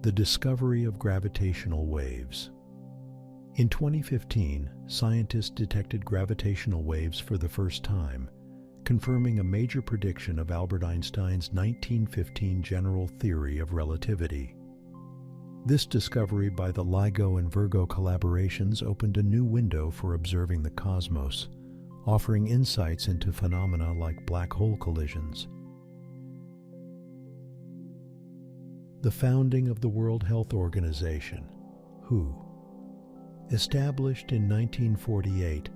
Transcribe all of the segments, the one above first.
The discovery of gravitational waves. In 2015, scientists detected gravitational waves for the first time, confirming a major prediction of Albert Einstein's 1915 general theory of relativity. This discovery by the LIGO and Virgo collaborations opened a new window for observing the cosmos, offering insights into phenomena like black hole collisions. The founding of the World Health Organization, WHO. Established in 1948,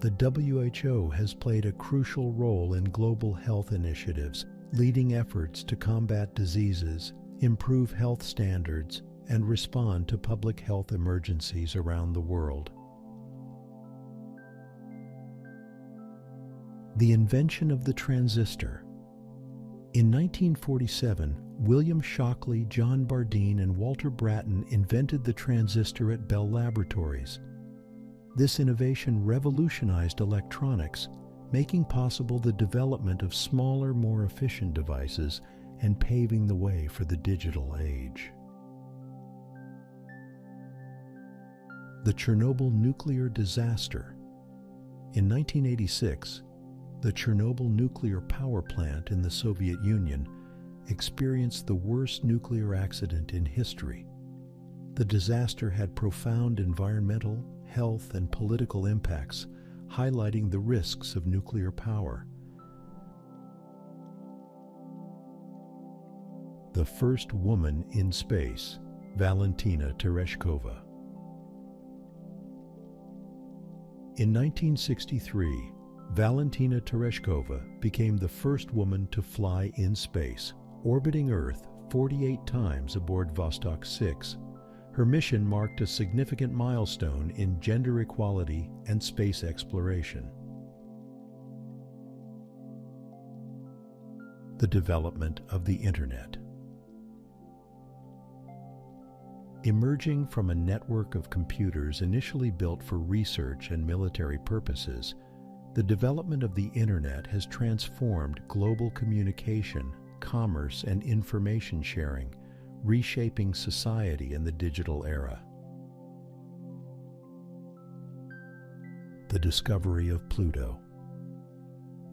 the WHO has played a crucial role in global health initiatives, leading efforts to combat diseases, improve health standards, and respond to public health emergencies around the world. The invention of the transistor. In 1947, William Shockley, John Bardeen, and Walter Brattain invented the transistor at Bell Laboratories. This innovation revolutionized electronics, making possible the development of smaller, more efficient devices and paving the way for the digital age. The Chernobyl nuclear disaster. In 1986, the Chernobyl nuclear power plant in the Soviet Union experienced the worst nuclear accident in history. The disaster had profound environmental, health, and political impacts, highlighting the risks of nuclear power. The first woman in space, Valentina Tereshkova. In 1963, Valentina Tereshkova became the first woman to fly in space, orbiting Earth 48 times aboard Vostok 6. Her mission marked a significant milestone in gender equality and space exploration. The development of the Internet. Emerging from a network of computers initially built for research and military purposes, the development of the Internet has transformed global communication, commerce, and information sharing, reshaping society in the digital era. The discovery of Pluto.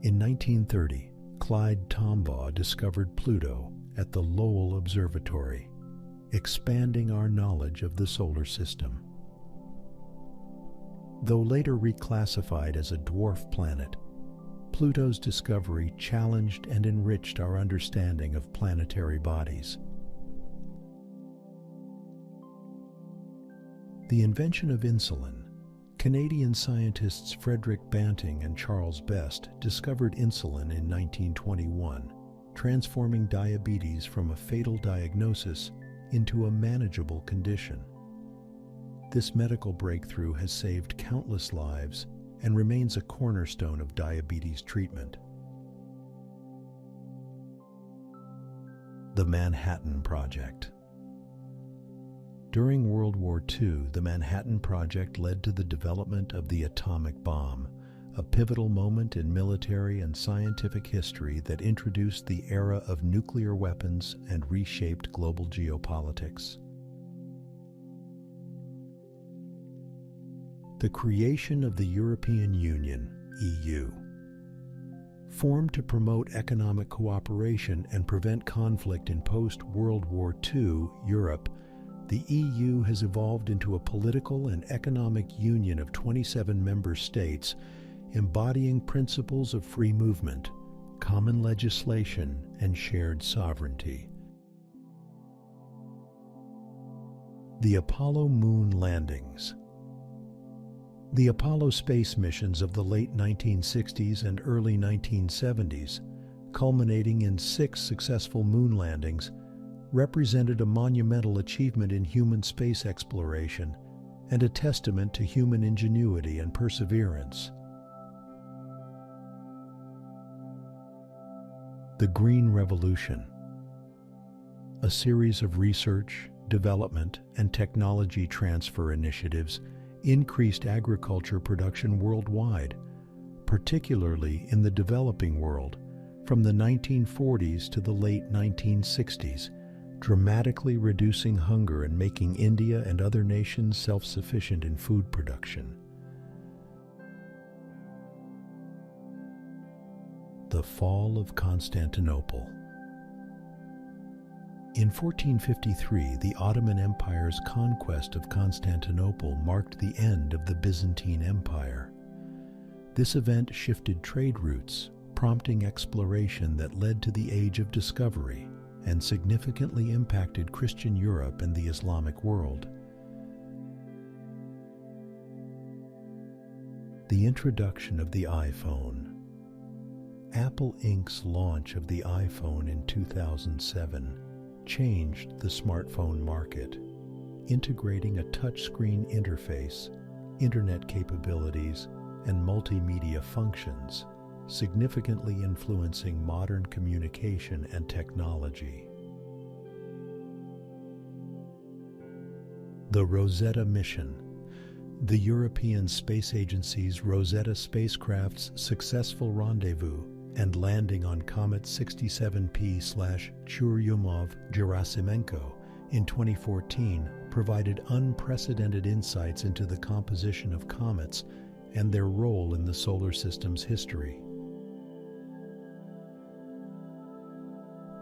In 1930, Clyde Tombaugh discovered Pluto at the Lowell Observatory, expanding our knowledge of the solar system. Though later reclassified as a dwarf planet, Pluto's discovery challenged and enriched our understanding of planetary bodies. The invention of insulin. Canadian scientists Frederick Banting and Charles Best discovered insulin in 1921, transforming diabetes from a fatal diagnosis into a manageable condition. This medical breakthrough has saved countless lives and remains a cornerstone of diabetes treatment. The Manhattan Project. During World War II, the Manhattan Project led to the development of the atomic bomb, a pivotal moment in military and scientific history that introduced the era of nuclear weapons and reshaped global geopolitics. The creation of the European Union, EU. Formed to promote economic cooperation and prevent conflict in post-World War II Europe, the EU has evolved into a political and economic union of 27 member states, embodying principles of free movement, common legislation, and shared sovereignty. The Apollo moon landings. The Apollo space missions of the late 1960s and early 1970s, culminating in 6 successful moon landings, represented a monumental achievement in human space exploration and a testament to human ingenuity and perseverance. The Green Revolution. A series of research, development, and technology transfer initiatives increased agriculture production worldwide, particularly in the developing world, from the 1940s to the late 1960s, dramatically reducing hunger and making India and other nations self-sufficient in food production. The fall of Constantinople. In 1453, the Ottoman Empire's conquest of Constantinople marked the end of the Byzantine Empire. This event shifted trade routes, prompting exploration that led to the Age of Discovery and significantly impacted Christian Europe and the Islamic world. The introduction of the iPhone. Apple Inc.'s launch of the iPhone in 2007 changed the smartphone market, integrating a touchscreen interface, internet capabilities, and multimedia functions, significantly influencing modern communication and technology. The Rosetta mission. The European Space Agency's Rosetta spacecraft's successful rendezvous and landing on Comet 67P/Churyumov-Gerasimenko in 2014 provided unprecedented insights into the composition of comets and their role in the solar system's history.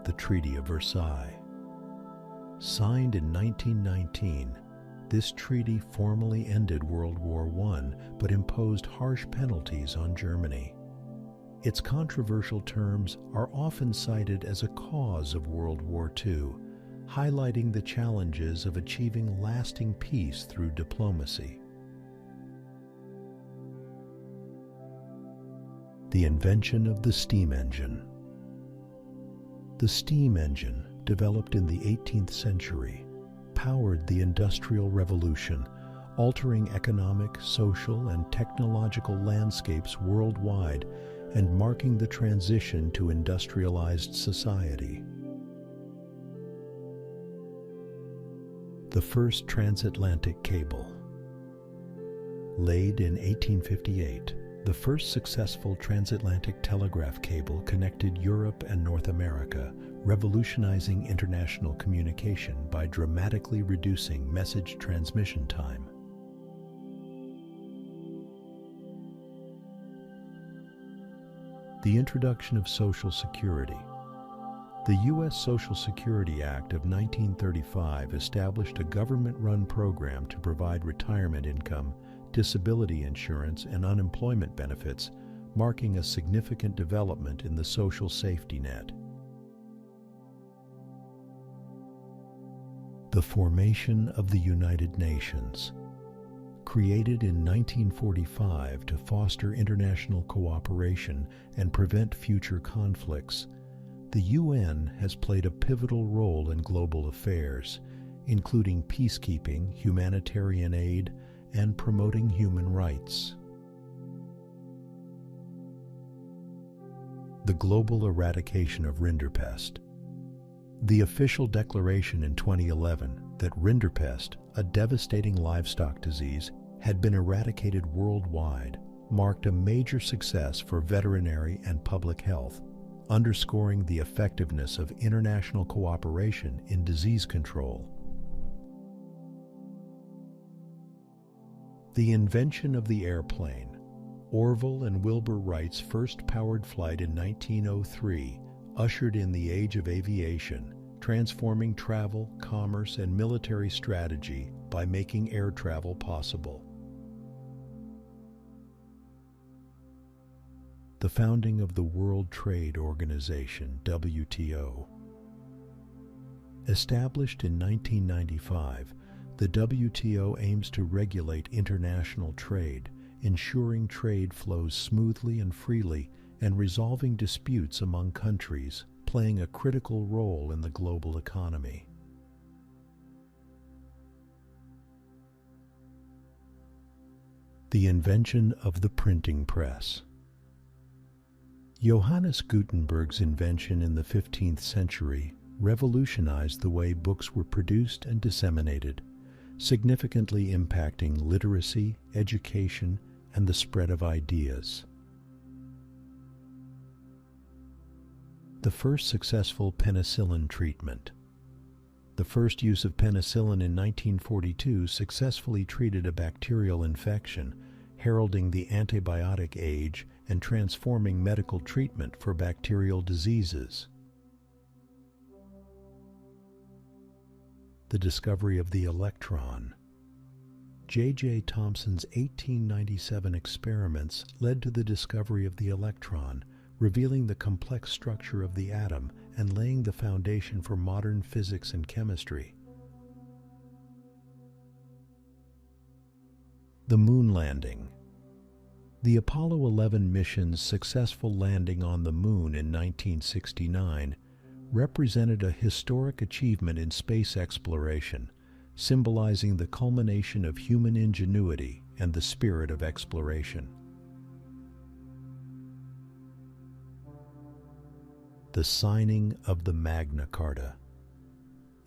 The Treaty of Versailles. Signed in 1919, this treaty formally ended World War I but imposed harsh penalties on Germany. Its controversial terms are often cited as a cause of World War II, highlighting the challenges of achieving lasting peace through diplomacy. The invention of the steam engine. The steam engine, developed in the 18th century, powered the Industrial Revolution, altering economic, social, and technological landscapes worldwide and marking the transition to industrialized society. The first transatlantic cable. Laid in 1858, the first successful transatlantic telegraph cable connected Europe and North America, revolutionizing international communication by dramatically reducing message transmission time. The introduction of Social Security. The U.S. Social Security Act of 1935 established a government-run program to provide retirement income, disability insurance, and unemployment benefits, marking a significant development in the social safety net. The formation of the United Nations. Created in 1945 to foster international cooperation and prevent future conflicts, the UN has played a pivotal role in global affairs, including peacekeeping, humanitarian aid, and promoting human rights. The global eradication of Rinderpest. The official declaration in 2011 that Rinderpest, a devastating livestock disease, had been eradicated worldwide marked a major success for veterinary and public health, underscoring the effectiveness of international cooperation in disease control. The invention of the airplane. Orville and Wilbur Wright's first powered flight in 1903 ushered in the age of aviation, transforming travel, commerce, and military strategy by making air travel possible. The founding of the World Trade Organization, WTO. Established in 1995, the WTO aims to regulate international trade, ensuring trade flows smoothly and freely and resolving disputes among countries, playing a critical role in the global economy. The invention of the printing press. Johannes Gutenberg's invention in the 15th century revolutionized the way books were produced and disseminated, significantly impacting literacy, education, and the spread of ideas. The first successful penicillin treatment. The first use of penicillin in 1942 successfully treated a bacterial infection, heralding the antibiotic age and transforming medical treatment for bacterial diseases. The discovery of the electron. J.J. Thomson's 1897 experiments led to the discovery of the electron, revealing the complex structure of the atom and laying the foundation for modern physics and chemistry. The moon landing. The Apollo 11 mission's successful landing on the moon in 1969 represented a historic achievement in space exploration, symbolizing the culmination of human ingenuity and the spirit of exploration. The signing of the Magna Carta.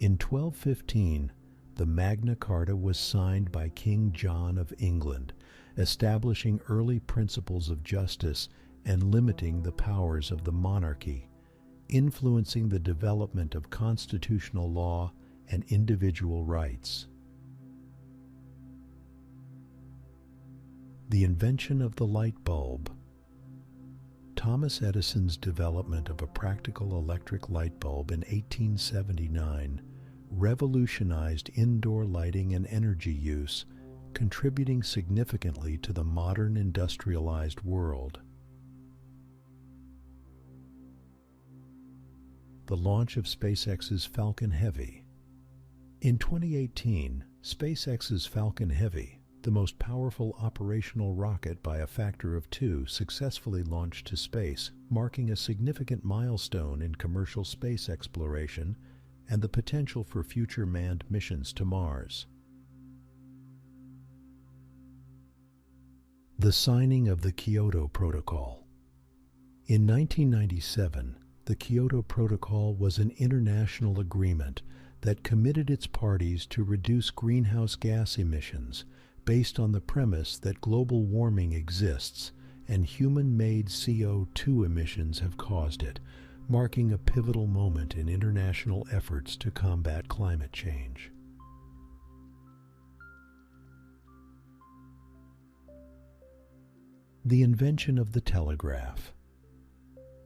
In 1215, the Magna Carta was signed by King John of England, establishing early principles of justice and limiting the powers of the monarchy, influencing the development of constitutional law and individual rights. The invention of the light bulb. Thomas Edison's development of a practical electric light bulb in 1879 revolutionized indoor lighting and energy use, contributing significantly to the modern industrialized world. The launch of SpaceX's Falcon Heavy. In 2018, SpaceX's Falcon Heavy, the most powerful operational rocket by a factor of 2, successfully launched to space, marking a significant milestone in commercial space exploration and the potential for future manned missions to Mars. The signing of the Kyoto Protocol. In 1997, the Kyoto Protocol was an international agreement that committed its parties to reduce greenhouse gas emissions based on the premise that global warming exists and human-made CO2 emissions have caused it, marking a pivotal moment in international efforts to combat climate change. The invention of the telegraph.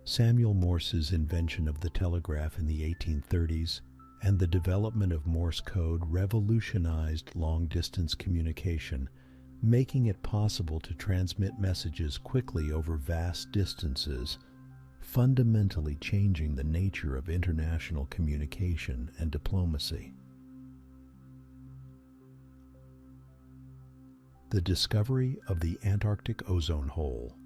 Samuel Morse's invention of the telegraph in the 1830s and the development of Morse code revolutionized long-distance communication, making it possible to transmit messages quickly over vast distances, fundamentally changing the nature of international communication and diplomacy. The discovery of the Antarctic ozone hole.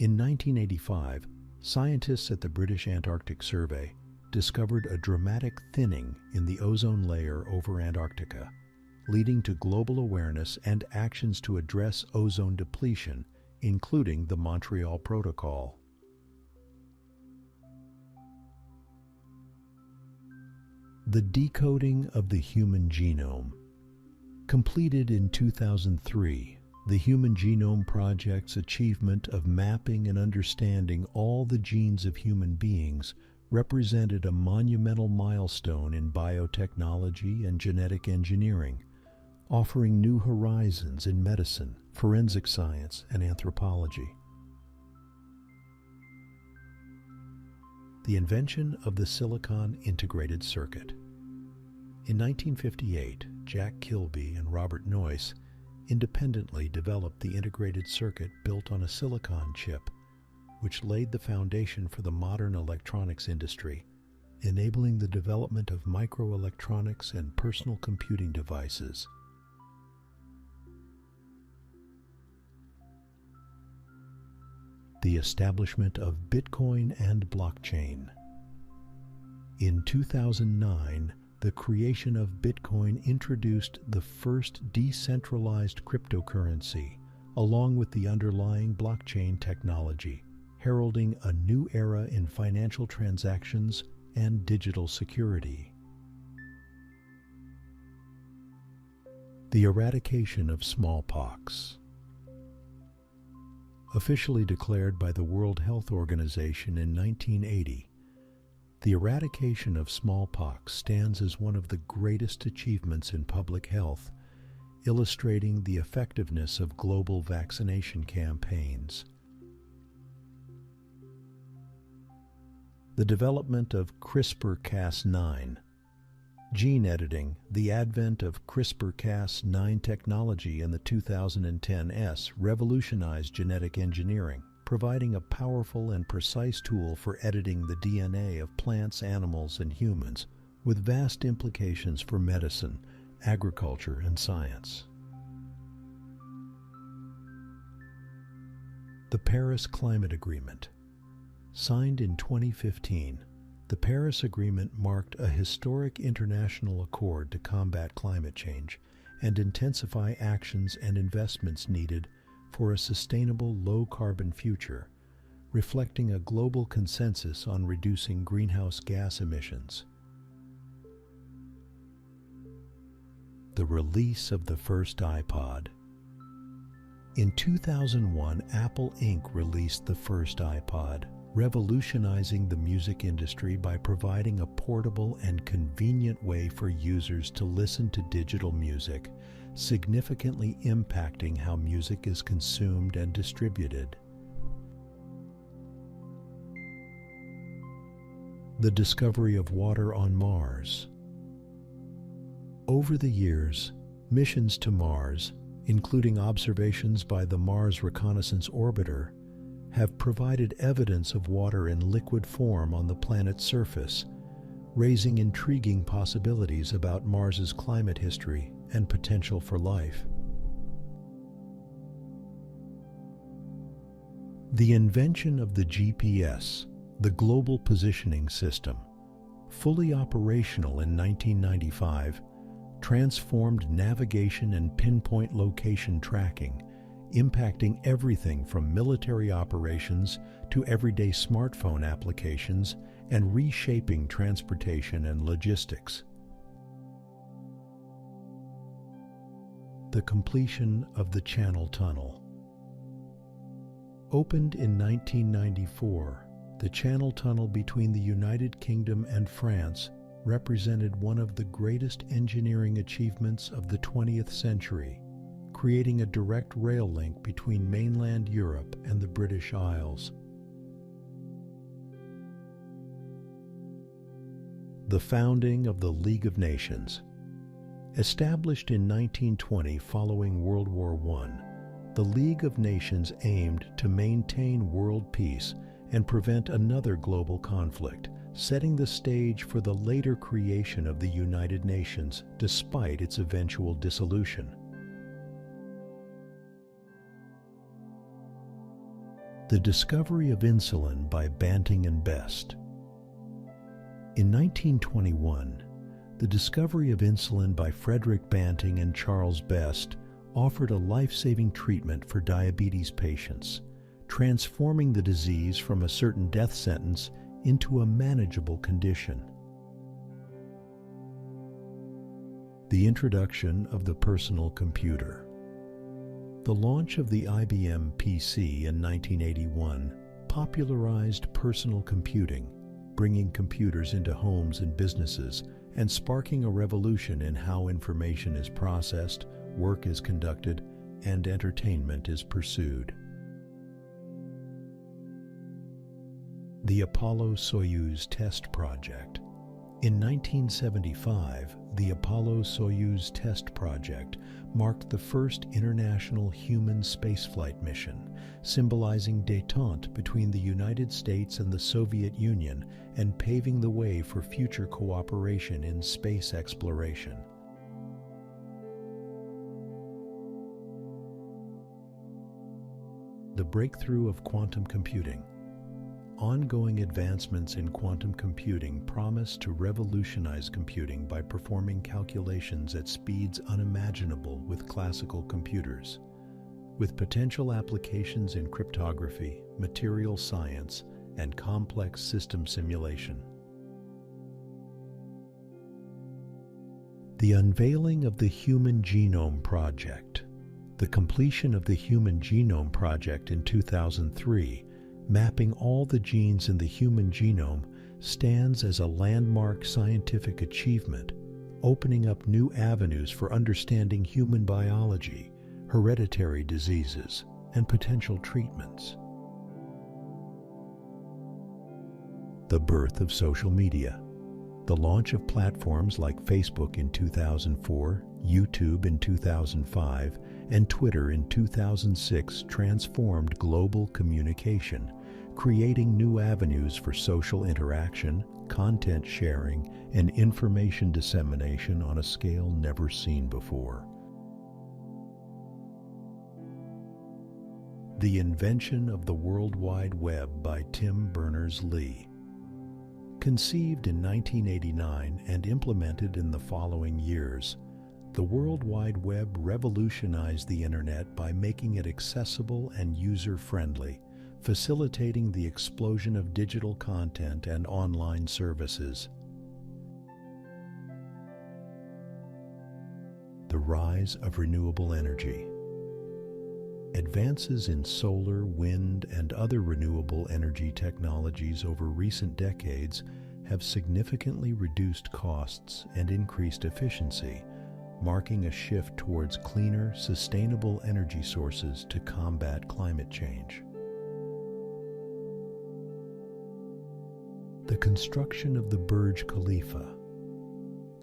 In 1985, scientists at the British Antarctic Survey discovered a dramatic thinning in the ozone layer over Antarctica, leading to global awareness and actions to address ozone depletion, including the Montreal Protocol. The decoding of the human genome. Completed in 2003, the Human Genome Project's achievement of mapping and understanding all the genes of human beings represented a monumental milestone in biotechnology and genetic engineering, offering new horizons in medicine, forensic science, and anthropology. The invention of the silicon integrated circuit. In 1958, Jack Kilby and Robert Noyce independently developed the integrated circuit built on a silicon chip, which laid the foundation for the modern electronics industry, enabling the development of microelectronics and personal computing devices. The establishment of Bitcoin and blockchain. In 2009, the creation of Bitcoin introduced the first decentralized cryptocurrency, along with the underlying blockchain technology, heralding a new era in financial transactions and digital security. The eradication of smallpox. Officially declared by the World Health Organization in 1980, The eradication of smallpox stands as one of the greatest achievements in public health, illustrating the effectiveness of global vaccination campaigns. The development of CRISPR-Cas9. Gene editing, the advent of CRISPR-Cas9 technology in the 2010s revolutionized genetic engineering, providing a powerful and precise tool for editing the DNA of plants, animals, and humans, with vast implications for medicine, agriculture, and science. The Paris Climate Agreement. Signed in 2015, the Paris Agreement marked a historic international accord to combat climate change and intensify actions and investments needed for a sustainable low-carbon future, reflecting a global consensus on reducing greenhouse gas emissions. The release of the first iPod. In 2001, Apple Inc. released the first iPod, revolutionizing the music industry by providing a portable and convenient way for users to listen to digital music, significantly impacting how music is consumed and distributed. The discovery of water on Mars. Over the years, missions to Mars, including observations by the Mars Reconnaissance Orbiter, have provided evidence of water in liquid form on the planet's surface, raising intriguing possibilities about Mars's climate history and potential for life. The invention of the GPS, the Global Positioning System, fully operational in 1995, transformed navigation and pinpoint location tracking, impacting everything from military operations to everyday smartphone applications and reshaping transportation and logistics. The completion of the Channel Tunnel. Opened in 1994, the Channel Tunnel between the United Kingdom and France represented one of the greatest engineering achievements of the 20th century, creating a direct rail link between mainland Europe and the British Isles. The founding of the League of Nations. Established in 1920 following World War I, the League of Nations aimed to maintain world peace and prevent another global conflict, setting the stage for the later creation of the United Nations despite its eventual dissolution. The discovery of insulin by Banting and Best. In 1921, the discovery of insulin by Frederick Banting and Charles Best offered a life-saving treatment for diabetes patients, transforming the disease from a certain death sentence into a manageable condition. The introduction of the personal computer. The launch of the IBM PC in 1981 popularized personal computing, bringing computers into homes and businesses and sparking a revolution in how information is processed, work is conducted, and entertainment is pursued. The Apollo-Soyuz Test Project. In 1975, the Apollo-Soyuz Test Project marked the first international human spaceflight mission, symbolizing détente between the United States and the Soviet Union and paving the way for future cooperation in space exploration. The breakthrough of quantum computing. Ongoing advancements in quantum computing promise to revolutionize computing by performing calculations at speeds unimaginable with classical computers, with potential applications in cryptography, material science, and complex system simulation. The unveiling of the Human Genome Project. The completion of the Human Genome Project in 2003, mapping all the genes in the human genome, stands as a landmark scientific achievement, opening up new avenues for understanding human biology, hereditary diseases, and potential treatments. The birth of social media. The launch of platforms like Facebook in 2004, YouTube in 2005, and Twitter in 2006 transformed global communication, creating new avenues for social interaction, content sharing, and information dissemination on a scale never seen before. The invention of the World Wide Web by Tim Berners-Lee. Conceived in 1989 and implemented in the following years, the World Wide Web revolutionized the Internet by making it accessible and user-friendly, facilitating the explosion of digital content and online services. The rise of renewable energy. Advances in solar, wind, and other renewable energy technologies over recent decades have significantly reduced costs and increased efficiency, marking a shift towards cleaner, sustainable energy sources to combat climate change. The construction of the Burj Khalifa.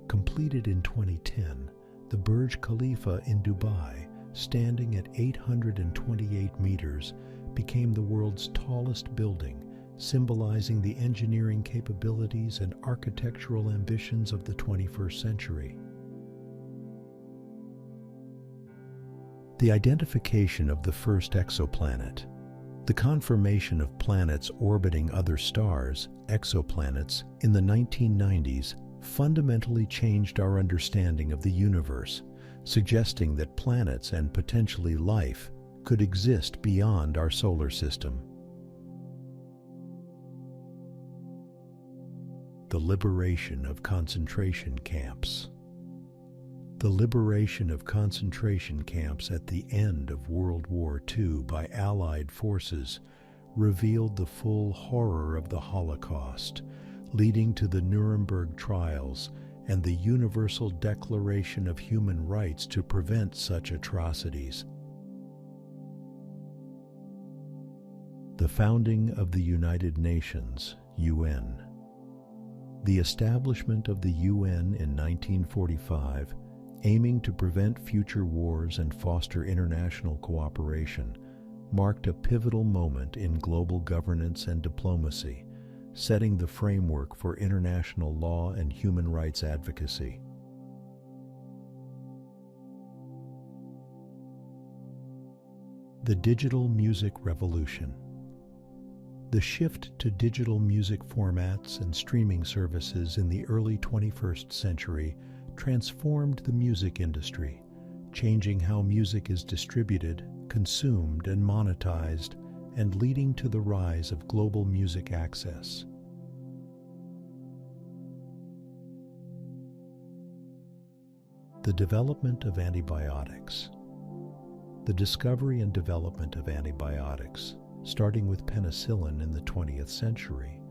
Completed in 2010, the Burj Khalifa in Dubai, standing at 828 meters, became the world's tallest building, symbolizing the engineering capabilities and architectural ambitions of the 21st century. The identification of the first exoplanet. The confirmation of planets orbiting other stars, exoplanets, in the 1990s fundamentally changed our understanding of the universe, suggesting that planets and potentially life could exist beyond our solar system. The liberation of concentration camps. The liberation of concentration camps at the end of World War II by Allied forces revealed the full horror of the Holocaust, leading to the Nuremberg trials and the Universal Declaration of Human Rights to prevent such atrocities. The founding of the United Nations, UN. The establishment of the UN in 1945, aiming to prevent future wars and foster international cooperation, marked a pivotal moment in global governance and diplomacy, setting the framework for international law and human rights advocacy. The digital music revolution. The shift to digital music formats and streaming services in the early 21st century transformed the music industry, changing how music is distributed, consumed, and monetized, and leading to the rise of global music access. The development of antibiotics. The discovery and development of antibiotics, starting with penicillin in the 20th century,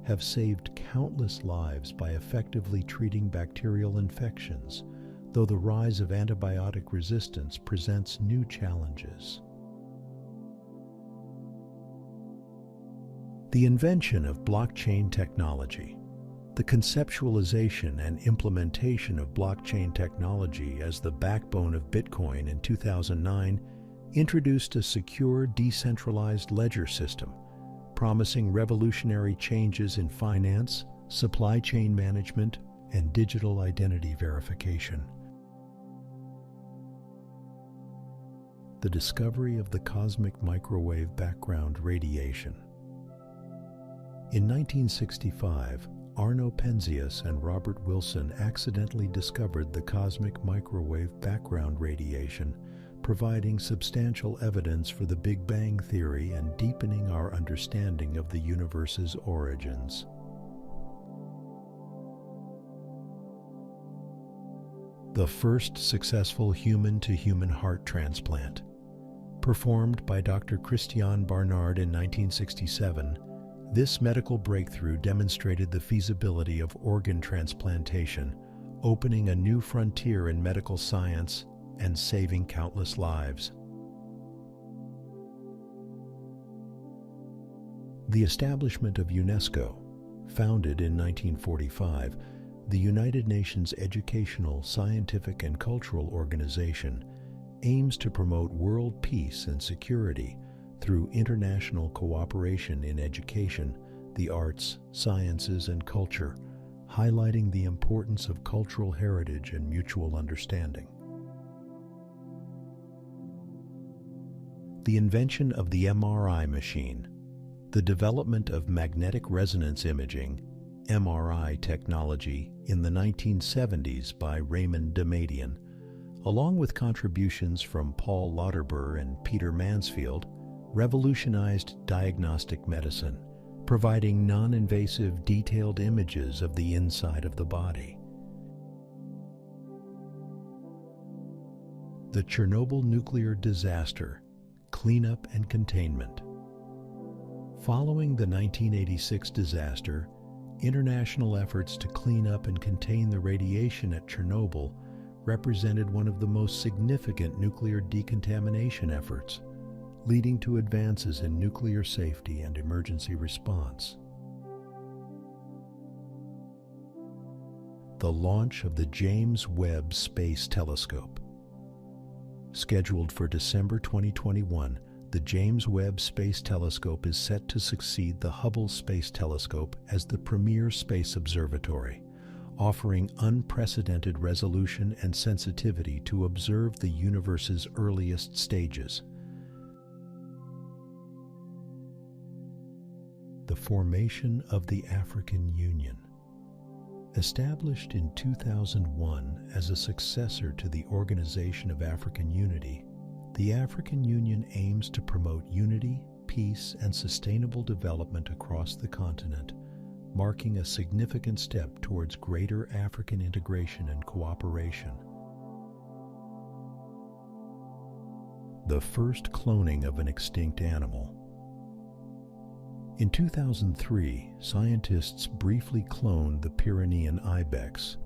have saved countless lives by effectively treating bacterial infections, though the rise of antibiotic resistance presents new challenges. The invention of blockchain technology. The conceptualization and implementation of blockchain technology as the backbone of Bitcoin in 2009 introduced a secure, decentralized ledger system, promising revolutionary changes in finance, supply chain management, and digital identity verification. The discovery of the cosmic microwave background radiation. In 1965, Arno Penzias and Robert Wilson accidentally discovered the cosmic microwave background radiation, providing substantial evidence for the Big Bang theory and deepening our understanding of the universe's origins. The first successful human-to-human heart transplant. Performed by Dr. Christiaan Barnard in 1967, This medical breakthrough demonstrated the feasibility of organ transplantation, opening a new frontier in medical science and saving countless lives. The establishment of UNESCO, founded in 1945, the United Nations Educational, Scientific, and Cultural Organization, aims to promote world peace and security through international cooperation in education, the arts, sciences, and culture, highlighting the importance of cultural heritage and mutual understanding. The invention of the MRI machine, the development of magnetic resonance imaging, MRI technology in the 1970s by Raymond Damadian, along with contributions from Paul Lauterbur and Peter Mansfield, revolutionized diagnostic medicine, providing non-invasive detailed images of the inside of the body. The Chernobyl nuclear disaster, cleanup and containment. Following the 1986 disaster, international efforts to clean up and contain the radiation at Chernobyl represented one of the most significant nuclear decontamination efforts, leading to advances in nuclear safety and emergency response. The launch of the James Webb Space Telescope. Scheduled for December 2021, the James Webb Space Telescope is set to succeed the Hubble Space Telescope as the premier space observatory, offering unprecedented resolution and sensitivity to observe the universe's earliest stages. The formation of the African Union. Established in 2001 as a successor to the Organization of African Unity, the African Union aims to promote unity, peace, and sustainable development across the continent, marking a significant step towards greater African integration and cooperation. The first cloning of an extinct animal. In 2003, scientists briefly cloned the Pyrenean ibex,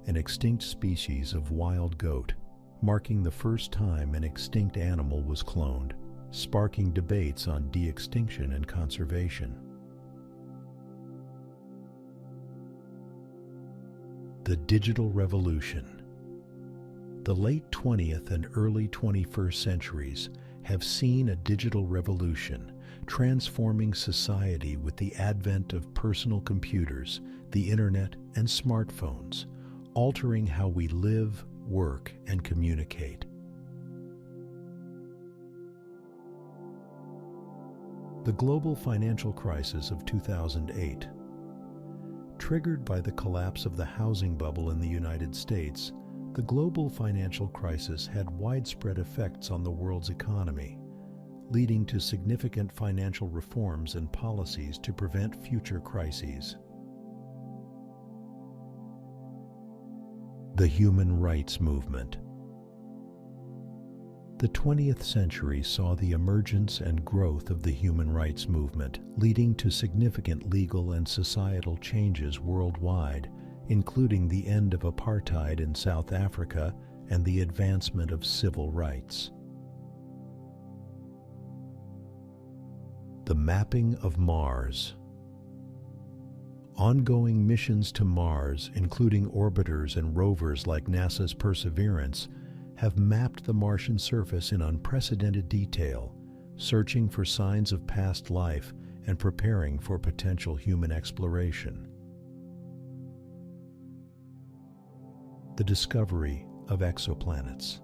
an extinct species of wild goat, marking the first time an extinct animal was cloned, sparking debates on de-extinction and conservation. The digital revolution. The late 20th and early 21st centuries have seen a digital revolution, transforming society with the advent of personal computers, the internet, and smartphones, altering how we live, work, and communicate. The global financial crisis of 2008. Triggered by the collapse of the housing bubble in the United States, the global financial crisis had widespread effects on the world's economy, leading to significant financial reforms and policies to prevent future crises. The human rights movement. The 20th century saw the emergence and growth of the human rights movement, leading to significant legal and societal changes worldwide, including the end of apartheid in South Africa and the advancement of civil rights. The mapping of Mars. Ongoing missions to Mars, including orbiters and rovers like NASA's Perseverance, have mapped the Martian surface in unprecedented detail, searching for signs of past life and preparing for potential human exploration. The discovery of exoplanets.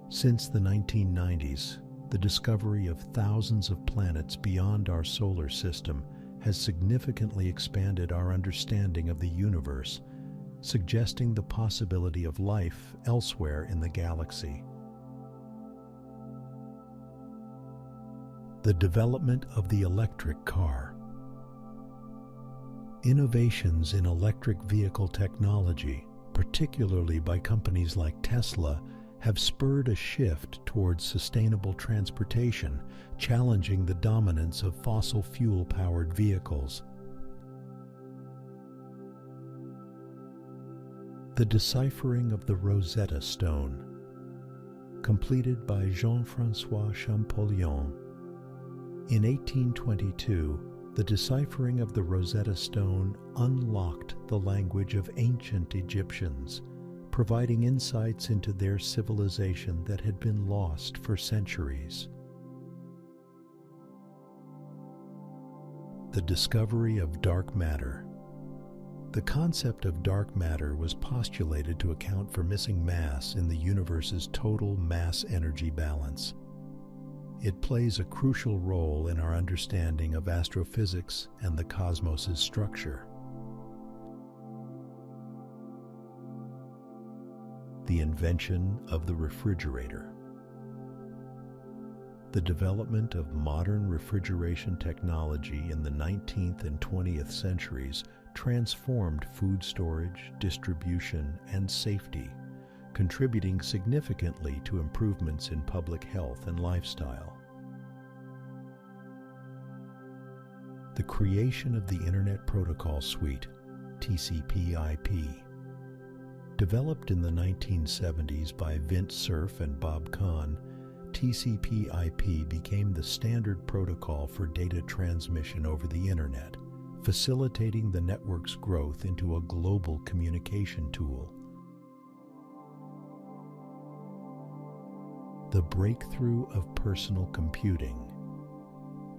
Since the 1990s, the discovery of thousands of planets beyond our solar system has significantly expanded our understanding of the universe, suggesting the possibility of life elsewhere in the galaxy. The development of the electric car. Innovations in electric vehicle technology, particularly by companies like Tesla, have spurred a shift towards sustainable transportation, challenging the dominance of fossil fuel-powered vehicles. The deciphering of the Rosetta Stone, completed by Jean-François Champollion. In 1822, the deciphering of the Rosetta Stone unlocked the language of ancient Egyptians, providing insights into their civilization that had been lost for centuries. The discovery of dark matter. The concept of dark matter was postulated to account for missing mass in the universe's total mass-energy balance. It plays a crucial role in our understanding of astrophysics and the cosmos's structure. The invention of the refrigerator. The development of modern refrigeration technology in the 19th and 20th centuries transformed food storage, distribution, and safety, contributing significantly to improvements in public health and lifestyle. The creation of the Internet Protocol Suite, TCP/IP. Developed in the 1970s by Vint Cerf and Bob Kahn, TCP/IP became the standard protocol for data transmission over the Internet, facilitating the network's growth into a global communication tool. The breakthrough of personal computing.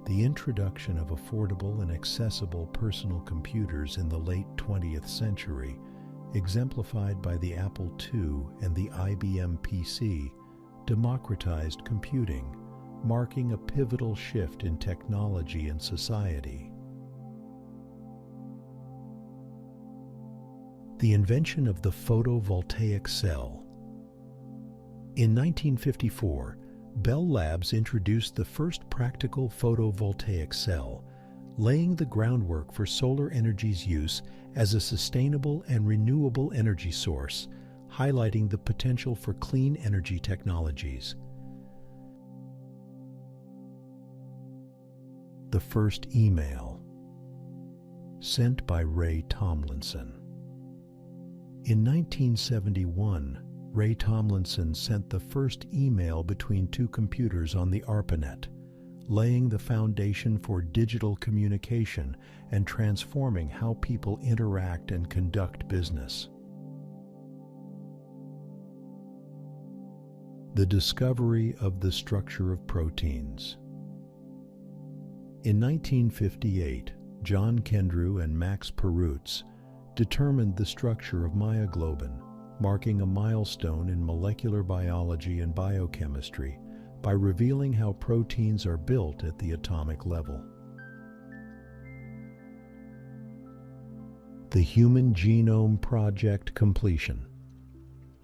The introduction of affordable and accessible personal computers in the late 20th century, exemplified by the Apple II and the IBM PC, democratized computing, marking a pivotal shift in technology and society. The invention of the photovoltaic cell. In 1954, Bell Labs introduced the first practical photovoltaic cell, laying the groundwork for solar energy's use as a sustainable and renewable energy source, highlighting the potential for clean energy technologies. The first email, sent by Ray Tomlinson. In 1971, Ray Tomlinson sent the first email between two computers on the ARPANET, laying the foundation for digital communication and transforming how people interact and conduct business. The discovery of the structure of proteins. In 1958, John Kendrew and Max Perutz determined the structure of myoglobin, marking a milestone in molecular biology and biochemistry by revealing how proteins are built at the atomic level. The Human Genome Project completion.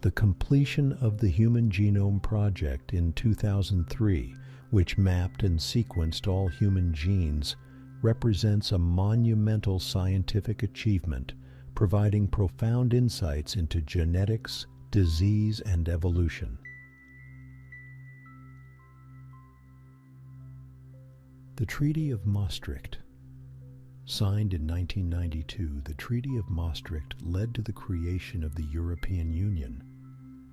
The completion of the Human Genome Project in 2003, which mapped and sequenced all human genes, represents a monumental scientific achievement, providing profound insights into genetics, disease, and evolution. The Treaty of Maastricht. Signed in 1992, the Treaty of Maastricht led to the creation of the European Union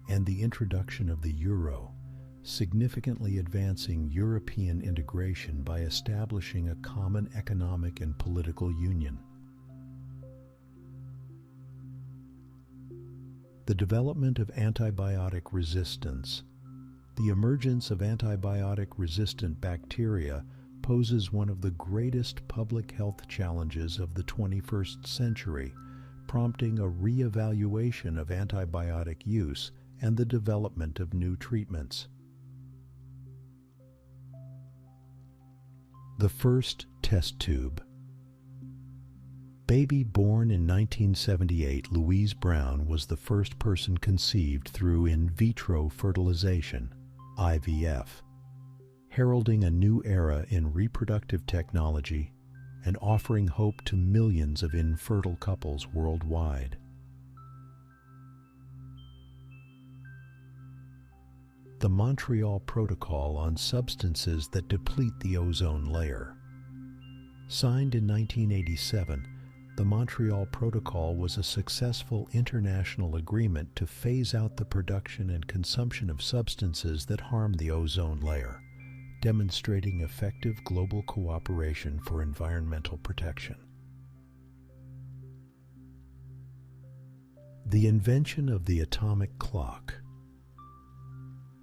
and the introduction of the euro, significantly advancing European integration by establishing a common economic and political union. The development of antibiotic resistance. The emergence of antibiotic-resistant bacteria poses one of the greatest public health challenges of the 21st century, prompting a re-evaluation of antibiotic use and the development of new treatments. The first test tube. Baby born in 1978, Louise Brown was the first person conceived through in vitro fertilization, IVF, heralding a new era in reproductive technology and offering hope to millions of infertile couples worldwide. the Montreal Protocol on substances that deplete the ozone layer. Signed in 1987, the Montreal Protocol was a successful international agreement to phase out the production and consumption of substances that harm the ozone layer, demonstrating effective global cooperation for environmental protection. The invention of the atomic clock.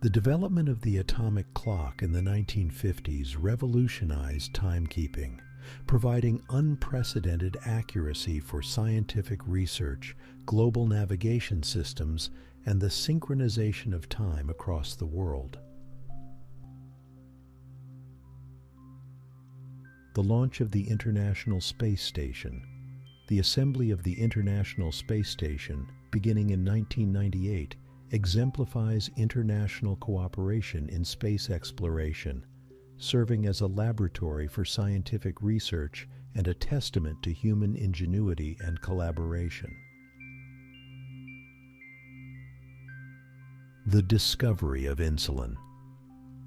The development of the atomic clock in the 1950s revolutionized timekeeping, providing unprecedented accuracy for scientific research, global navigation systems, and the synchronization of time across the world. The launch of the International Space Station. The assembly of the International Space Station, beginning in 1998, exemplifies international cooperation in space exploration, serving as a laboratory for scientific research and a testament to human ingenuity and collaboration. The discovery of insulin.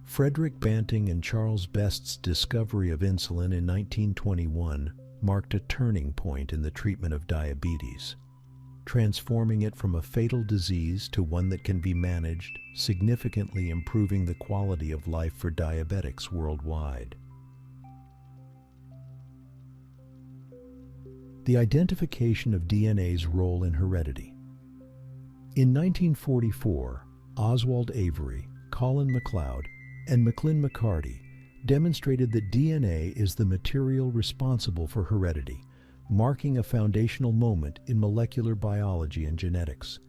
Frederick Banting and Charles Best's discovery of insulin in 1921 marked a turning point in the treatment of diabetes, transforming it from a fatal disease to one that can be managed, significantly improving the quality of life for diabetics worldwide. The identification of DNA's role in heredity. In 1944, Oswald Avery, Colin MacLeod, and McLean McCarty demonstrated that DNA is the material responsible for heredity, marking a foundational moment in molecular biology and genetics.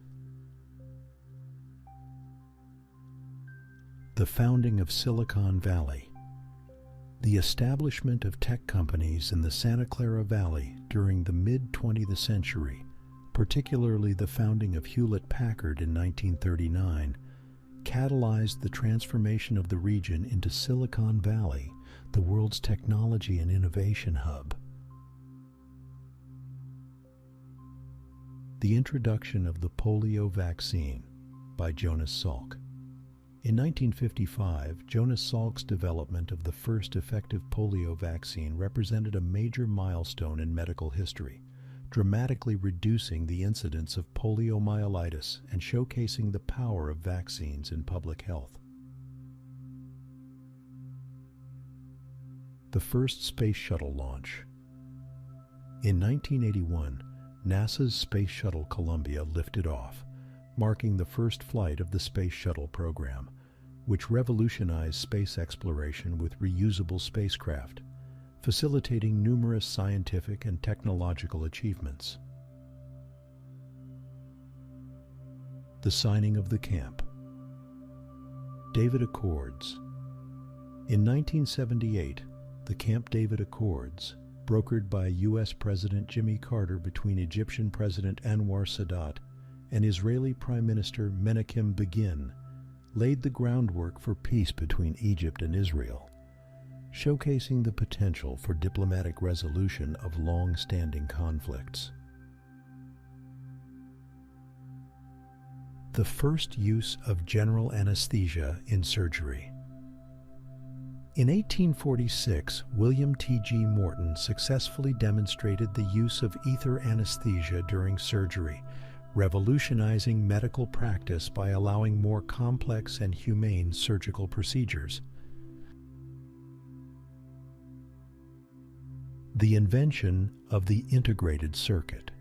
The founding of Silicon Valley. The establishment of tech companies in the Santa Clara Valley during the mid-20th century, particularly the founding of Hewlett-Packard in 1939, catalyzed the transformation of the region into Silicon Valley, the world's technology and innovation hub. The introduction of the polio vaccine by Jonas Salk. In 1955, Jonas Salk's development of the first effective polio vaccine represented a major milestone in medical history, dramatically reducing the incidence of poliomyelitis and showcasing the power of vaccines in public health. The first space shuttle launch. In 1981, NASA's Space Shuttle Columbia lifted off, marking the first flight of the Space Shuttle program, which revolutionized space exploration with reusable spacecraft, facilitating numerous scientific and technological achievements. The signing of the Camp David Accords. In 1978, the Camp David Accords, brokered by U.S. President Jimmy Carter between Egyptian President Anwar Sadat and Israeli Prime Minister Menachem Begin, laid the groundwork for peace between Egypt and Israel, showcasing the potential for diplomatic resolution of long-standing conflicts. The first use of general anesthesia in surgery. In 1846, William T.G. Morton successfully demonstrated the use of ether anesthesia during surgery, revolutionizing medical practice by allowing more complex and humane surgical procedures. The invention of the integrated circuit.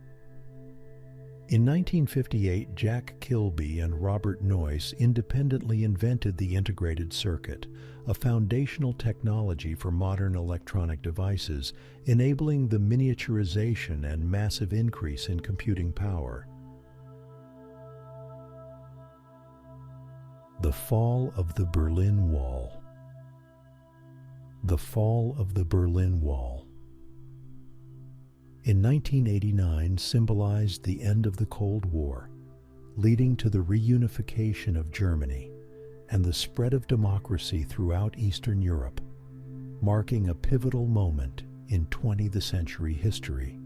In 1958, Jack Kilby and Robert Noyce independently invented the integrated circuit, a foundational technology for modern electronic devices, enabling the miniaturization and massive increase in computing power. The fall of the Berlin Wall. The fall of the Berlin Wall. In 1989 symbolized the end of the Cold War, leading to the reunification of Germany and the spread of democracy throughout Eastern Europe, marking a pivotal moment in 20th century history.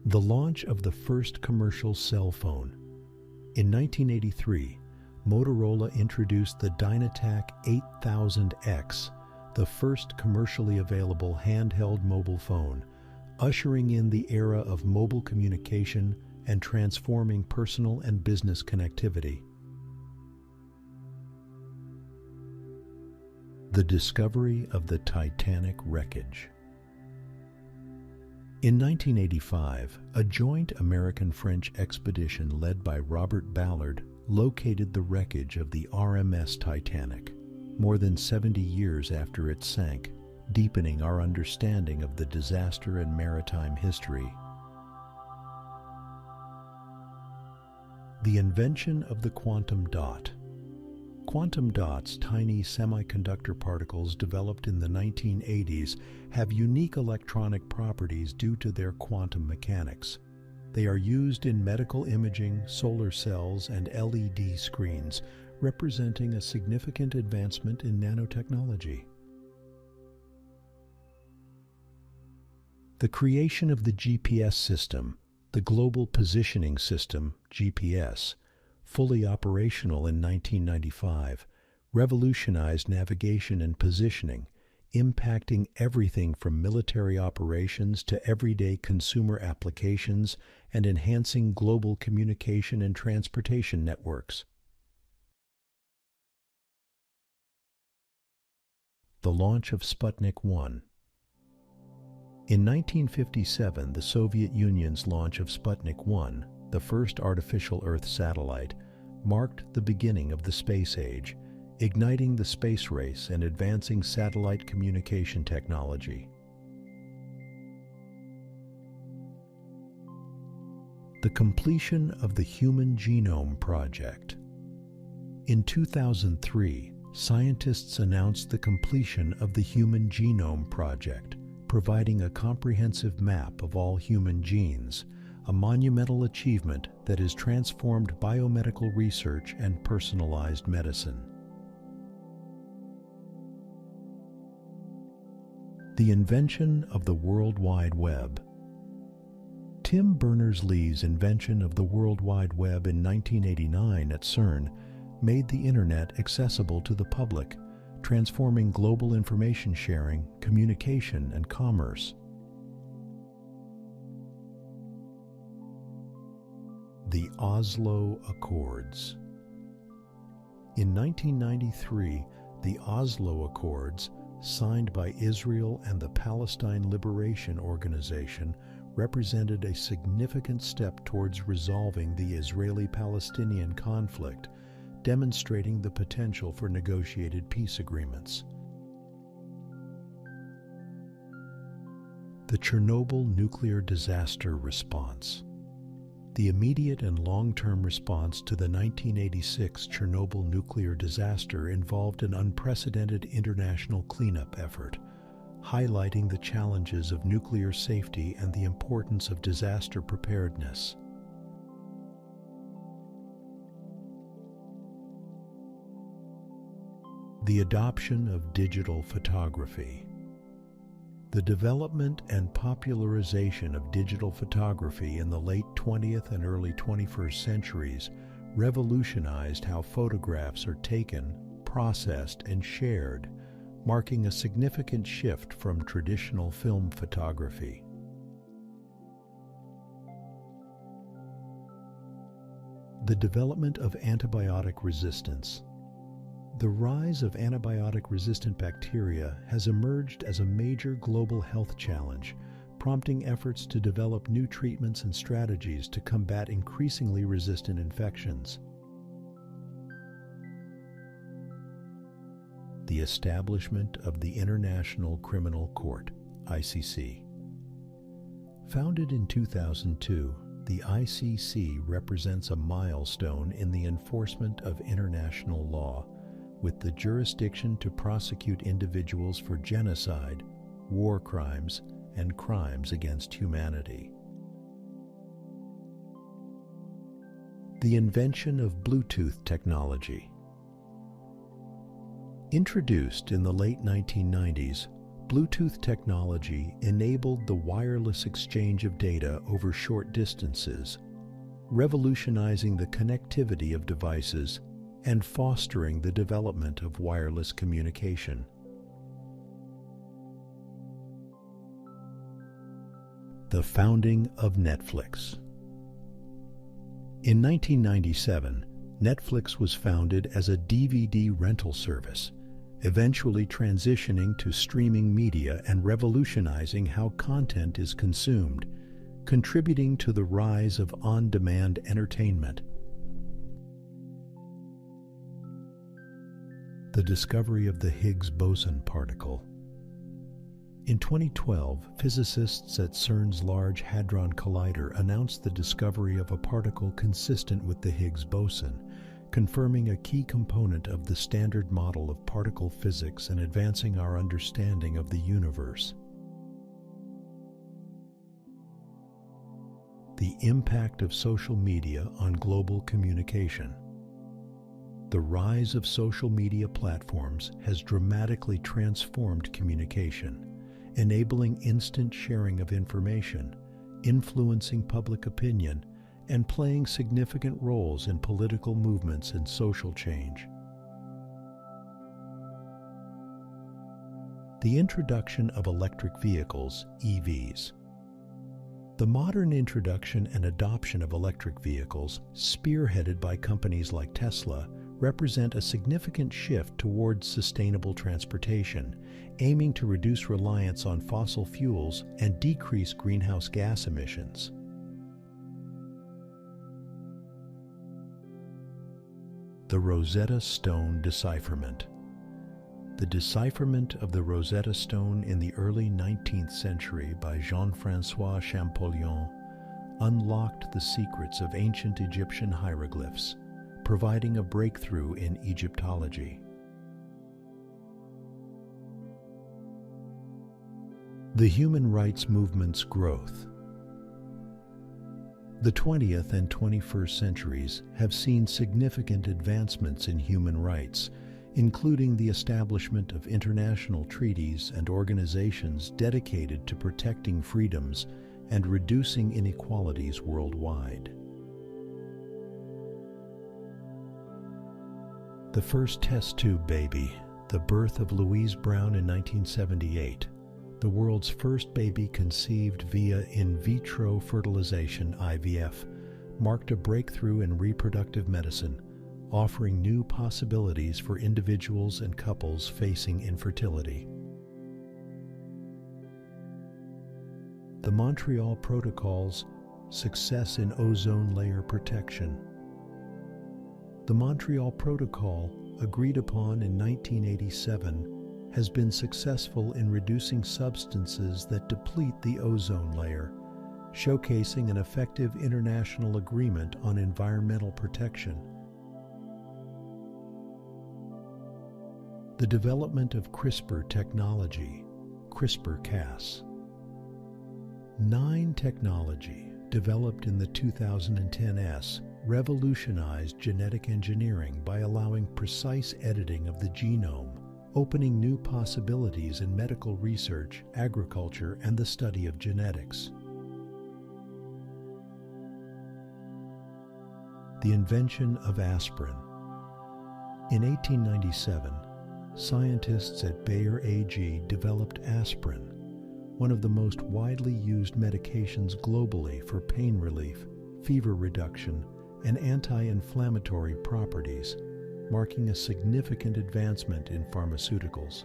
The launch of the first commercial cell phone. In 1983, Motorola introduced the Dynatac 8000X, the first commercially available handheld mobile phone, ushering in the era of mobile communication and transforming personal and business connectivity. The discovery of the Titanic wreckage. In 1985, a joint American-French expedition led by Robert Ballard located the wreckage of the RMS Titanic, more than 70 years after it sank, deepening our understanding of the disaster and maritime history. The invention of the quantum dot. Quantum dots, tiny semiconductor particles developed in the 1980s, have unique electronic properties due to their quantum mechanics. They are used in medical imaging, solar cells, and LED screens, representing a significant advancement in nanotechnology. The creation of the GPS system, the Global Positioning System, GPS, fully operational in 1995, revolutionized navigation and positioning, impacting everything from military operations to everyday consumer applications and enhancing global communication and transportation networks. The launch of Sputnik 1. In 1957, the Soviet Union's launch of Sputnik 1, the first artificial Earth satellite, marked the beginning of the space age, igniting the space race and advancing satellite communication technology. The completion of the Human Genome Project. In 2003, scientists announced the completion of the Human Genome Project, providing a comprehensive map of all human genes, a monumental achievement that has transformed biomedical research and personalized medicine. The invention of the World Wide Web. Tim Berners-Lee's invention of the World Wide Web in 1989 at CERN made the Internet accessible to the public, transforming global information sharing, communication, and commerce. The Oslo Accords. In 1993, the Oslo Accords, signed by Israel and the Palestine Liberation Organization, represented a significant step towards resolving the Israeli-Palestinian conflict, demonstrating the potential for negotiated peace agreements. The Chernobyl nuclear disaster response. The immediate and long-term response to the 1986 Chernobyl nuclear disaster involved an unprecedented international cleanup effort, highlighting the challenges of nuclear safety and the importance of disaster preparedness. The adoption of digital photography. The development and popularization of digital photography in the late 20th and early 21st centuries revolutionized how photographs are taken, processed, and shared, marking a significant shift from traditional film photography. The development of antibiotic resistance. The rise of antibiotic-resistant bacteria has emerged as a major global health challenge, prompting efforts to develop new treatments and strategies to combat increasingly resistant infections. The establishment of the International Criminal Court, ICC. Founded in 2002, the ICC represents a milestone in the enforcement of international law, with the jurisdiction to prosecute individuals for genocide, war crimes, and crimes against humanity. The invention of Bluetooth technology. Introduced in the late 1990s, Bluetooth technology enabled the wireless exchange of data over short distances. revolutionizing the connectivity of devices and fostering the development of wireless communication. The founding of Netflix. In 1997, Netflix was founded as a DVD rental service, eventually transitioning to streaming media and revolutionizing how content is consumed, contributing to the rise of on-demand entertainment. The discovery of the Higgs boson particle. In 2012, physicists at CERN's Large Hadron Collider announced the discovery of a particle consistent with the Higgs boson, confirming a key component of the standard model of particle physics and advancing our understanding of the universe. The impact of social media on global communication. The rise of social media platforms has dramatically transformed communication, enabling instant sharing of information, influencing public opinion, and playing significant roles in political movements and social change. The introduction of electric vehicles, EVs. The modern introduction and adoption of electric vehicles, spearheaded by companies like Tesla, represent a significant shift towards sustainable transportation, aiming to reduce reliance on fossil fuels and decrease greenhouse gas emissions. The Rosetta Stone decipherment. The decipherment of the Rosetta Stone in the early 19th century by Jean-François Champollion unlocked the secrets of ancient Egyptian hieroglyphs, providing a breakthrough in Egyptology. The human rights movement's growth. The 20th and 21st centuries have seen significant advancements in human rights, including the establishment of international treaties and organizations dedicated to protecting freedoms and reducing inequalities worldwide. The first test tube baby, the birth of Louise Brown in 1978, the world's first baby conceived via in vitro fertilization (IVF), marked a breakthrough in reproductive medicine, offering new possibilities for individuals and couples facing infertility. The Montreal Protocol's success in ozone layer protection. The Montreal Protocol, agreed upon in 1987, has been successful in reducing substances that deplete the ozone layer, showcasing an effective international agreement on environmental protection. The development of CRISPR technology, CRISPR-Cas. 9 technology, developed in the 2010s, revolutionized genetic engineering by allowing precise editing of the genome, opening new possibilities in medical research, agriculture, and the study of genetics. The invention of aspirin. In 1897, scientists at Bayer AG developed aspirin, one of the most widely used medications globally for pain relief, fever reduction, and anti-inflammatory properties, marking a significant advancement in pharmaceuticals.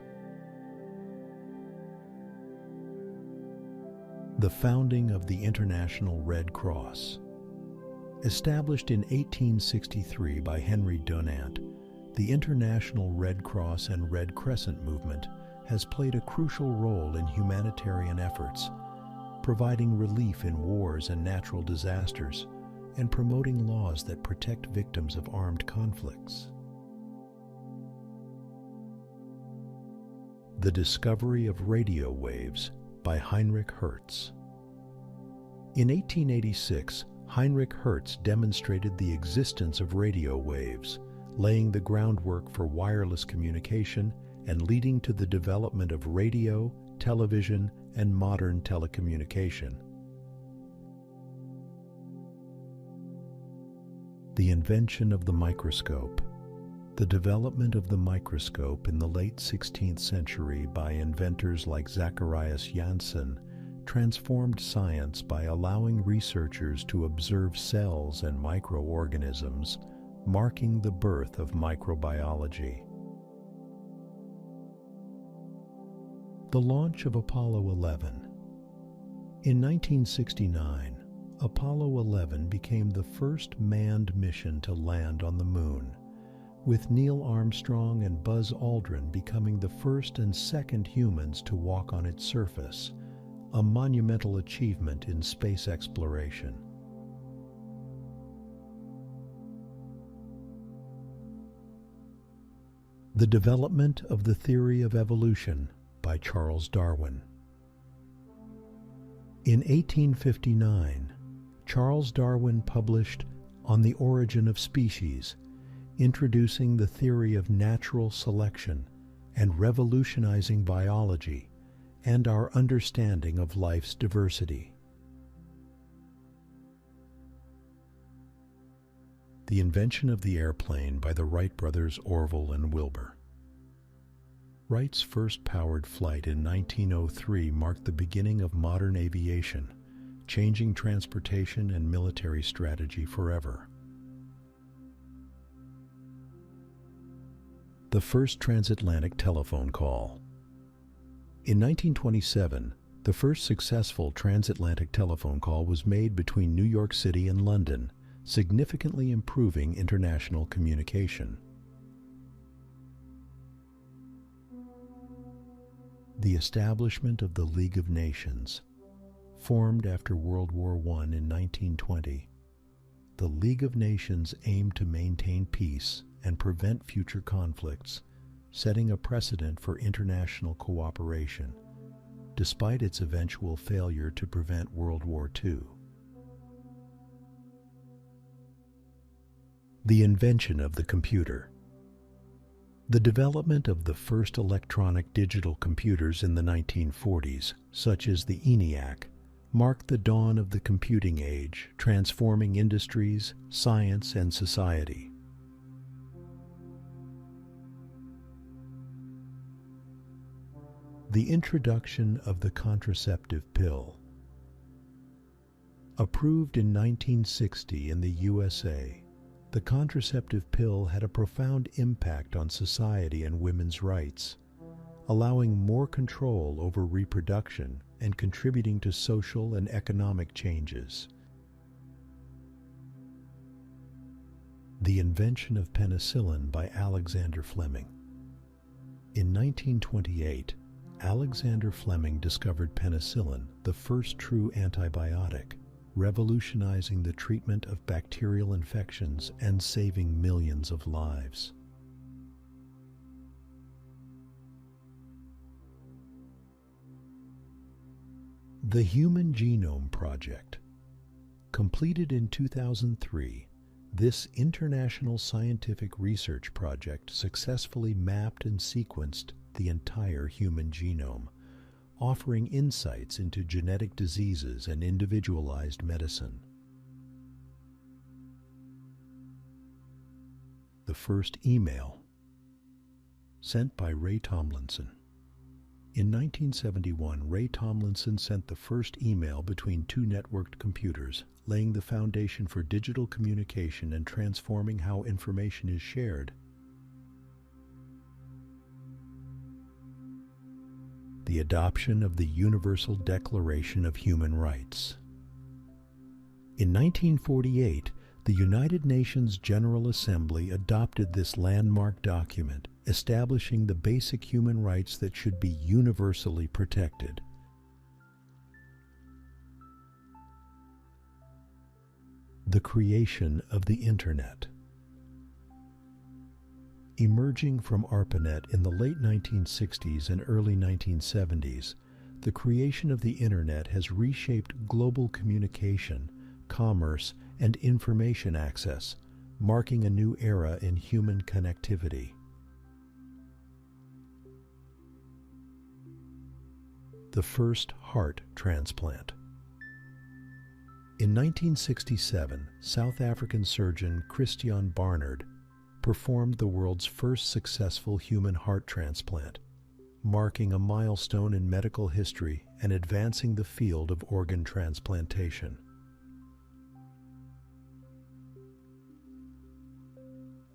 The founding of the International Red Cross. Established in 1863 by Henry Dunant, the International Red Cross and Red Crescent movement has played a crucial role in humanitarian efforts, providing relief in wars and natural disasters, and promoting laws that protect victims of armed conflicts. The discovery of radio waves by Heinrich Hertz. In 1886, Heinrich Hertz demonstrated the existence of radio waves, laying the groundwork for wireless communication and leading to the development of radio, television, and modern telecommunication. The invention of the microscope. The development of the microscope in the late 16th century by inventors like Zacharias Janssen transformed science by allowing researchers to observe cells and microorganisms, marking the birth of microbiology. The launch of Apollo 11. In 1969, Apollo 11 became the first manned mission to land on the Moon, with Neil Armstrong and Buzz Aldrin becoming the first and second humans to walk on its surface, a monumental achievement in space exploration. The development of the theory of evolution by Charles Darwin. In 1859, Charles Darwin published On the Origin of Species, introducing the theory of natural selection and revolutionizing biology and our understanding of life's diversity. The invention of the airplane by the Wright brothers Orville and Wilbur. Wright's first powered flight in 1903 marked the beginning of modern aviation, changing transportation and military strategy forever. The first transatlantic telephone call. In 1927, the first successful transatlantic telephone call was made between New York City and London, significantly improving international communication. The establishment of the League of Nations. Formed after World War I in 1920, the League of Nations aimed to maintain peace and prevent future conflicts, setting a precedent for international cooperation, despite its eventual failure to prevent World War II. The invention of the computer. The development of the first electronic digital computers in the 1940s, such as the ENIAC, marked the dawn of the computing age, transforming industries, science, and society. The introduction of the contraceptive pill. Approved in 1960 in the USA, the contraceptive pill had a profound impact on society and women's rights, allowing more control over reproduction and contributing to social and economic changes. The invention of penicillin by Alexander Fleming. In 1928, Alexander Fleming discovered penicillin, the first true antibiotic, revolutionizing the treatment of bacterial infections and saving millions of lives. The Human Genome Project. Completed in 2003, this international scientific research project successfully mapped and sequenced the entire human genome, offering insights into genetic diseases and individualized medicine. The first email. Sent by Ray Tomlinson. In 1971, Ray Tomlinson sent the first email between two networked computers, laying the foundation for digital communication and transforming how information is shared. The adoption of the Universal Declaration of Human Rights. In 1948, the United Nations General Assembly adopted this landmark document, establishing the basic human rights that should be universally protected. The creation of the Internet. Emerging from ARPANET in the late 1960s and early 1970s, the creation of the Internet has reshaped global communication, commerce, and information access, marking a new era in human connectivity. The first heart transplant. In 1967, South African surgeon Christian Barnard performed the world's first successful human heart transplant, marking a milestone in medical history and advancing the field of organ transplantation.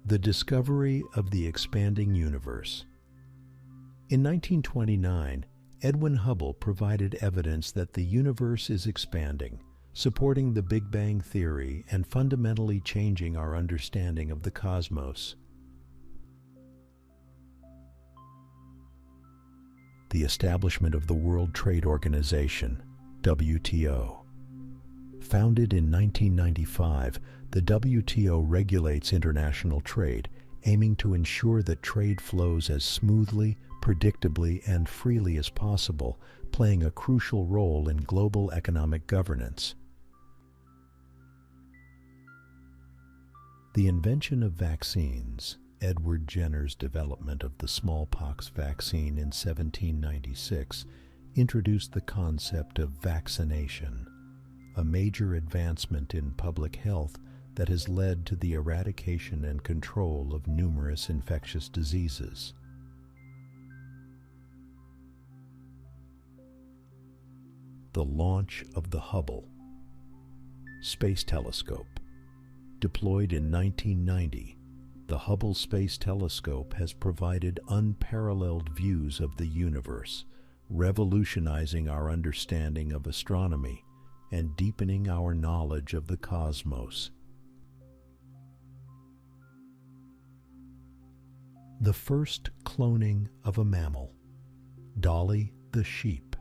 The discovery of the expanding universe. In 1929, Edwin Hubble provided evidence that the universe is expanding, supporting the Big Bang theory and fundamentally changing our understanding of the cosmos. The establishment of the World Trade Organization, WTO. Founded in 1995, the WTO regulates international trade, aiming to ensure that trade flows as smoothly, predictably, and freely as possible, playing a crucial role in global economic governance. The invention of vaccines. Edward Jenner's development of the smallpox vaccine in 1796 introduced the concept of vaccination, a major advancement in public health that has led to the eradication and control of numerous infectious diseases. The launch of the Hubble Space Telescope. Deployed in 1990, the Hubble Space Telescope has provided unparalleled views of the universe, revolutionizing our understanding of astronomy and deepening our knowledge of the cosmos. The first cloning of a mammal, Dolly the sheep.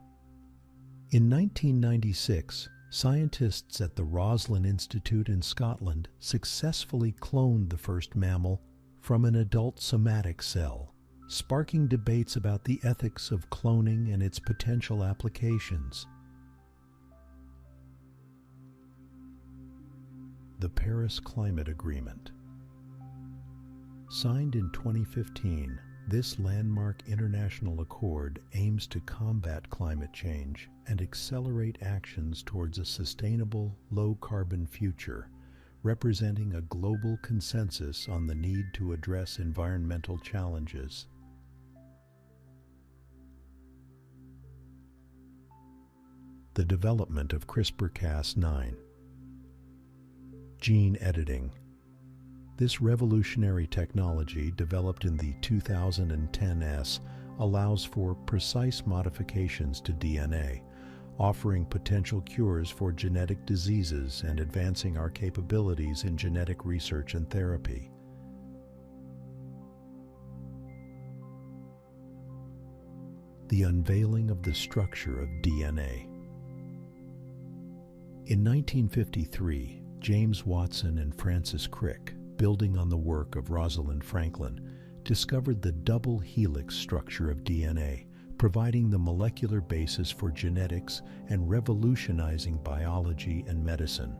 In 1996, scientists at the Roslin Institute in Scotland successfully cloned the first mammal from an adult somatic cell, sparking debates about the ethics of cloning and its potential applications. The Paris Climate Agreement. Signed in 2015, this landmark international accord aims to combat climate change and accelerate actions towards a sustainable, low-carbon future, representing a global consensus on the need to address environmental challenges. The development of CRISPR-Cas9. Gene editing. This revolutionary technology, developed in the 2010s, allows for precise modifications to DNA, offering potential cures for genetic diseases and advancing our capabilities in genetic research and therapy. The unveiling of the structure of DNA. In 1953, James Watson and Francis Crick, building on the work of Rosalind Franklin, discovered the double helix structure of DNA, providing the molecular basis for genetics and revolutionizing biology and medicine.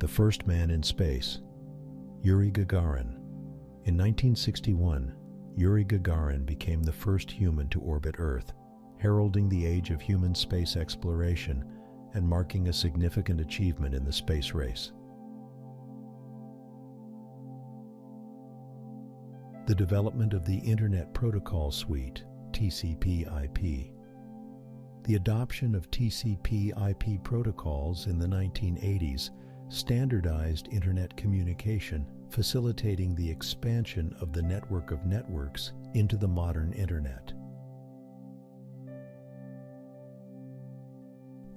The first man in space, Yuri Gagarin. In 1961, Yuri Gagarin became the first human to orbit Earth, heralding the age of human space exploration and marking a significant achievement in the space race. The development of the Internet Protocol Suite, TCP/IP. The adoption of TCP/IP protocols in the 1980s standardized Internet communication, facilitating the expansion of the network of networks into the modern Internet.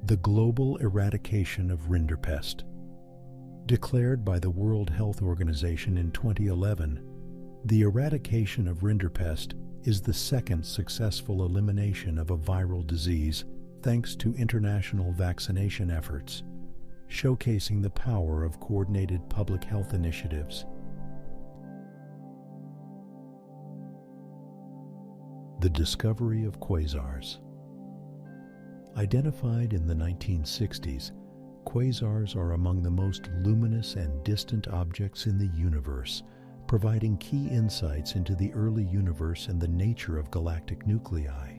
The global eradication of Rinderpest. Declared by the World Health Organization in 2011, the eradication of Rinderpest is the second successful elimination of a viral disease thanks to international vaccination efforts, showcasing the power of coordinated public health initiatives. The discovery of quasars. Identified in the 1960s, quasars are among the most luminous and distant objects in the universe, providing key insights into the early universe and the nature of galactic nuclei.